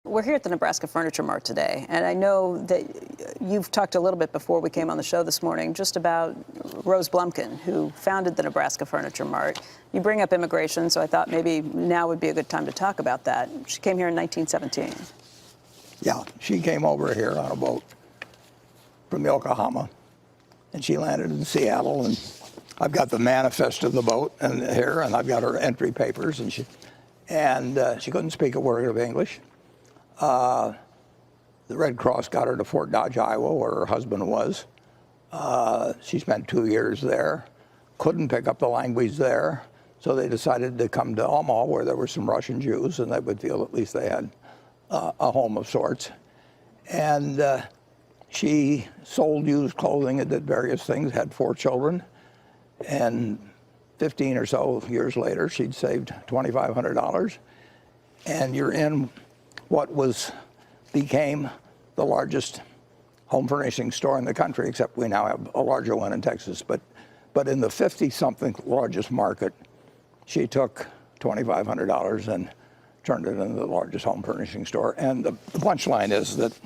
We're here at the Nebraska Furniture Mart today, and I know that you've talked a little bit before we came on the show this morning just about Rose Blumkin, who founded the Nebraska Furniture Mart. You bring up immigration, so I thought maybe now would be a good time to talk about that. She came here in 1917. Yeah, she came over here on a boat from Yokohama, and she landed in Seattle, and I've got the manifest of the boat and here, and I've got her entry papers, and she couldn't speak a word of English. The Red Cross got her to Fort Dodge, Iowa, where her husband was. She spent 2 years there, couldn't pick up the language there, so they decided to come to Omaha, where there were some Russian Jews, and they would feel at least they had a home of sorts. And she sold used clothing and did various things, had 4 children, and 15 or so years later, she'd saved $2,500, and you're in what became the largest home furnishing store in the country, except we now have a larger one in Texas. But in the 50-something largest market, she took $2,500 and turned it into the largest home furnishing store. And the punchline is that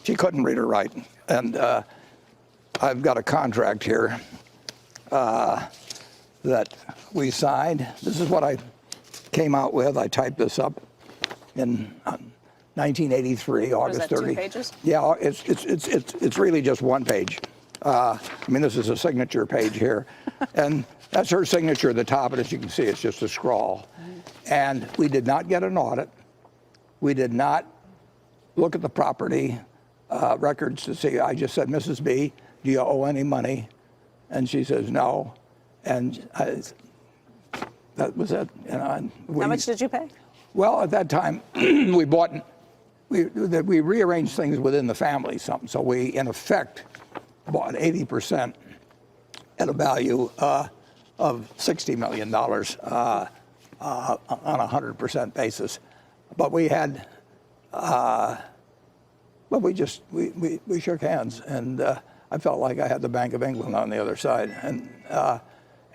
she couldn't read or write. And I've got a contract here that we signed. This is what I came out with. I typed this up in 1983, August 30. 2 pages? Yeah, it's really just 1 page. I mean, this is a signature page here, and that's her signature at the top, and as you can see, it's just a scrawl. And we did not get an audit. We did not look at the property records to see. I just said, Mrs. B, do you owe any money? And she says, no. And that was it. How much did you pay? Well, at that time, we rearranged things within the family some. So we, in effect, bought 80% at a value of $60 million on a 100% basis. But we had, but we shook hands, and I felt like I had the Bank of England on the other side.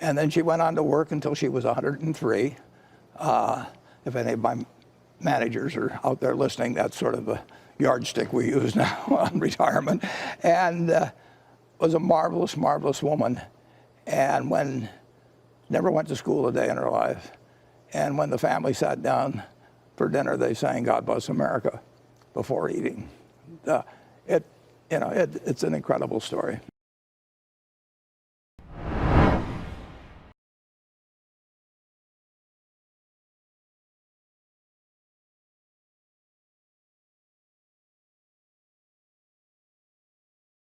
And then she went on to work until she was 103. If any of my managers are out there listening, that's sort of a yardstick we use now on retirement. And was a marvelous, marvelous woman. And never went to school a day in her life. And when the family sat down for dinner, they sang "God Bless America" before eating. It's an incredible story.